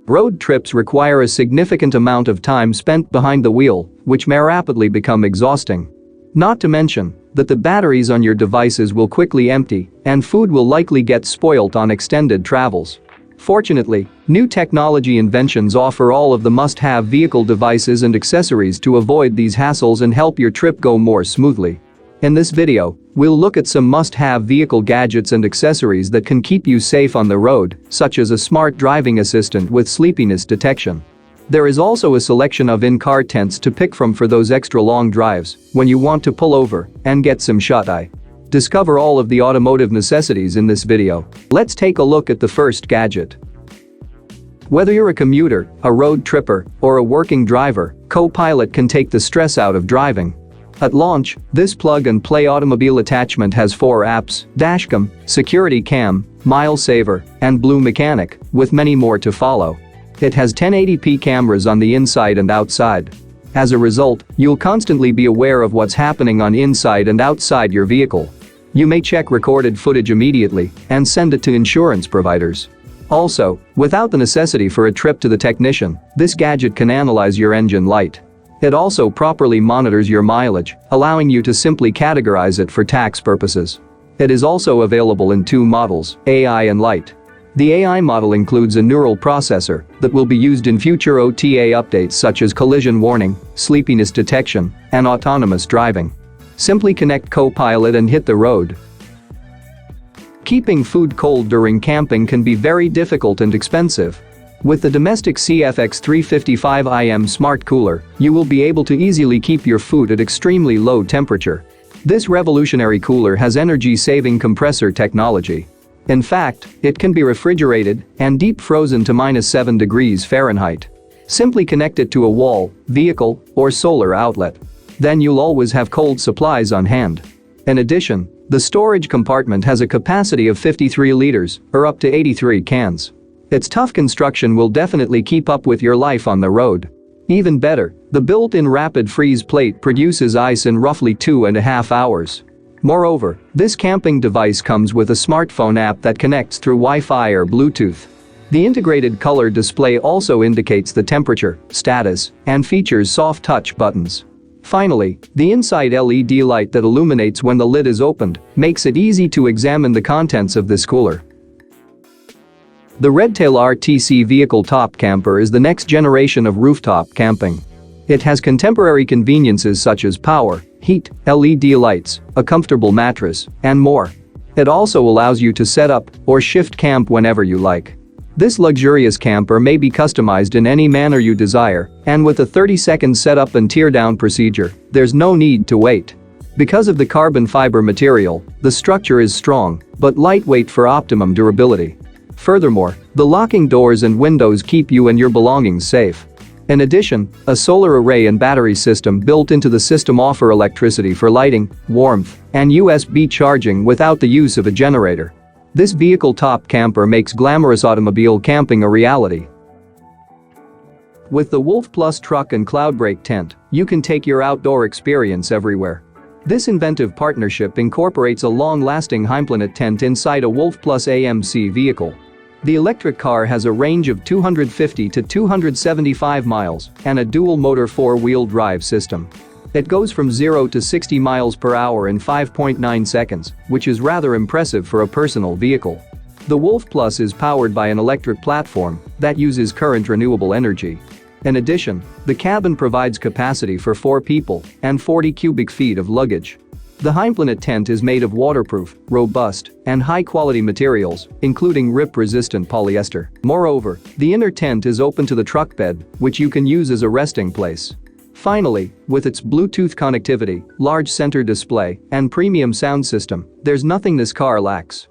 Road trips require a significant amount of time spent behind the wheel, which may rapidly become exhausting. Not to mention that the batteries on your devices will quickly empty and food will likely get spoilt on extended travels. Fortunately, new technology inventions offer all of the must-have vehicle devices and accessories to avoid these hassles and help your trip go more smoothly. In this video, we'll look at some must-have vehicle gadgets and accessories that can keep you safe on the road, such as a smart driving assistant with sleepiness detection. There is also a selection of in-car tents to pick from for those extra long drives when you want to pull over and get some shut-eye. Discover all of the automotive necessities in this video. Let's take a look at the first gadget. Whether you're a commuter, a road tripper, or a working driver, Copilot can take the stress out of driving. At launch, this plug-and-play automobile attachment has 4 apps: Dashcam, Security Cam, MileSaver, and Blue Mechanic, with many more to follow. It has 1080p cameras on the inside and outside. As a result, you'll constantly be aware of what's happening on inside and outside your vehicle. You may check recorded footage immediately and send it to insurance providers. Also, without the necessity for a trip to the technician, this gadget can analyze your engine light. It also properly monitors your mileage, allowing you to simply categorize it for tax purposes. It is also available in 2 models, AI and Lite. The AI model includes a neural processor that will be used in future OTA updates such as collision warning, sleepiness detection, and autonomous driving. Simply connect Copilot and hit the road. Keeping food cold during camping can be very difficult and expensive. With the domestic CFX355IM Smart Cooler, you will be able to easily keep your food at extremely low temperature. This revolutionary cooler has energy-saving compressor technology. In fact, it can be refrigerated and deep frozen to -7 degrees Fahrenheit. Simply connect it to a wall, vehicle, or solar outlet. Then you'll always have cold supplies on hand. In addition, the storage compartment has a capacity of 53 liters, or up to 83 cans. Its tough construction will definitely keep up with your life on the road. Even better, the built-in rapid freeze plate produces ice in roughly 2.5 hours. Moreover, this camping device comes with a smartphone app that connects through Wi-Fi or Bluetooth. The integrated color display also indicates the temperature, status, and features soft touch buttons. Finally, the inside LED light that illuminates when the lid is opened makes it easy to examine the contents of this cooler. The Redtail RTC Vehicle Top Camper is the next generation of rooftop camping. It has contemporary conveniences such as power, heat, LED lights, a comfortable mattress, and more. It also allows you to set up or shift camp whenever you like. This luxurious camper may be customized in any manner you desire, and with a 30-second setup and teardown procedure, there's no need to wait. Because of the carbon fiber material, the structure is strong but lightweight for optimum durability. Furthermore, the locking doors and windows keep you and your belongings safe. In addition, a solar array and battery system built into the system offer electricity for lighting, warmth, and USB charging without the use of a generator. This vehicle top camper makes glamorous automobile camping a reality. With the Wolf Plus truck and Cloudbreak tent, you can take your outdoor experience everywhere. This inventive partnership incorporates a long-lasting Heimplanet tent inside a Wolf Plus AMC vehicle. The electric car has a range of 250 to 275 miles and a dual-motor 4-wheel drive system. It goes from 0 to 60 miles per hour in 5.9 seconds, which is rather impressive for a personal vehicle. The Wolf Plus is powered by an electric platform that uses current renewable energy. In addition, the cabin provides capacity for 4 people and 40 cubic feet of luggage. The Heimplanet tent is made of waterproof, robust, and high-quality materials, including rip-resistant polyester. Moreover, the inner tent is open to the truck bed, which you can use as a resting place. Finally, with its Bluetooth connectivity, large center display, and premium sound system, there's nothing this car lacks.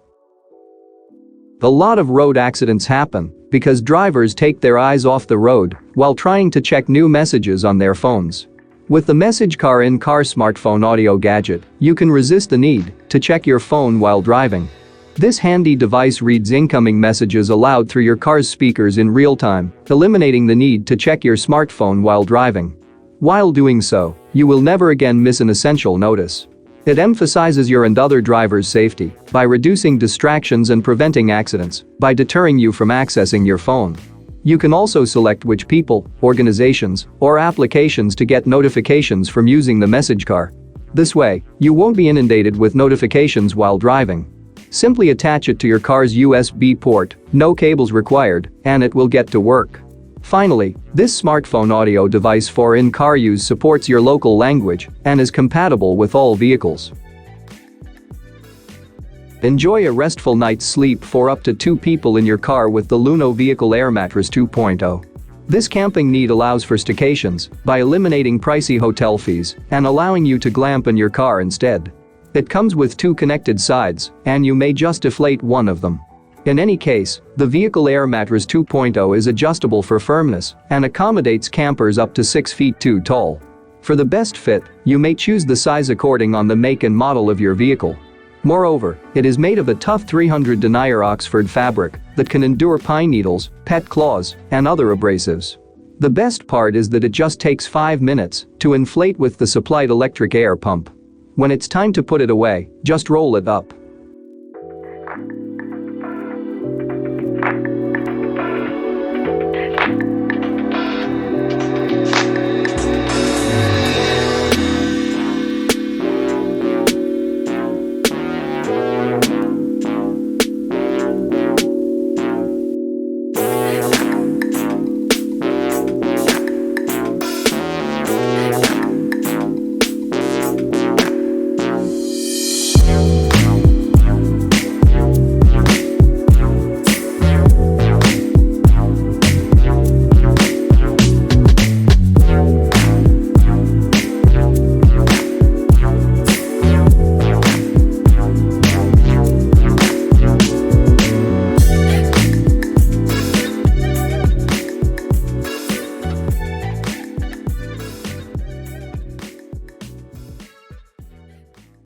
A lot of road accidents happen because drivers take their eyes off the road while trying to check new messages on their phones. With the Message Car in-car smartphone audio gadget, you can resist the need to check your phone while driving. This handy device reads incoming messages aloud through your car's speakers in real time, eliminating the need to check your smartphone while driving. While doing so, you will never again miss an essential notice. It emphasizes your and other drivers' safety by reducing distractions and preventing accidents by deterring you from accessing your phone. You can also select which people, organizations, or applications to get notifications from using the message car. This way, you won't be inundated with notifications while driving. Simply attach it to your car's USB port, no cables required, and it will get to work. Finally, this smartphone audio device for in-car use supports your local language and is compatible with all vehicles. Enjoy a restful night's sleep for up to 2 people in your car with the Luno Vehicle Air Mattress 2.0. This camping need allows for staycations by eliminating pricey hotel fees and allowing you to glamp in your car instead. It comes with 2 connected sides, and you may just deflate one of them. In any case, the Vehicle Air Mattress 2.0 is adjustable for firmness and accommodates campers up to 6 feet tall. For the best fit, you may choose the size according on the make and model of your vehicle. Moreover, it is made of a tough 300 denier Oxford fabric that can endure pine needles, pet claws, and other abrasives. The best part is that it just takes 5 minutes to inflate with the supplied electric air pump. When it's time to put it away, just roll it up.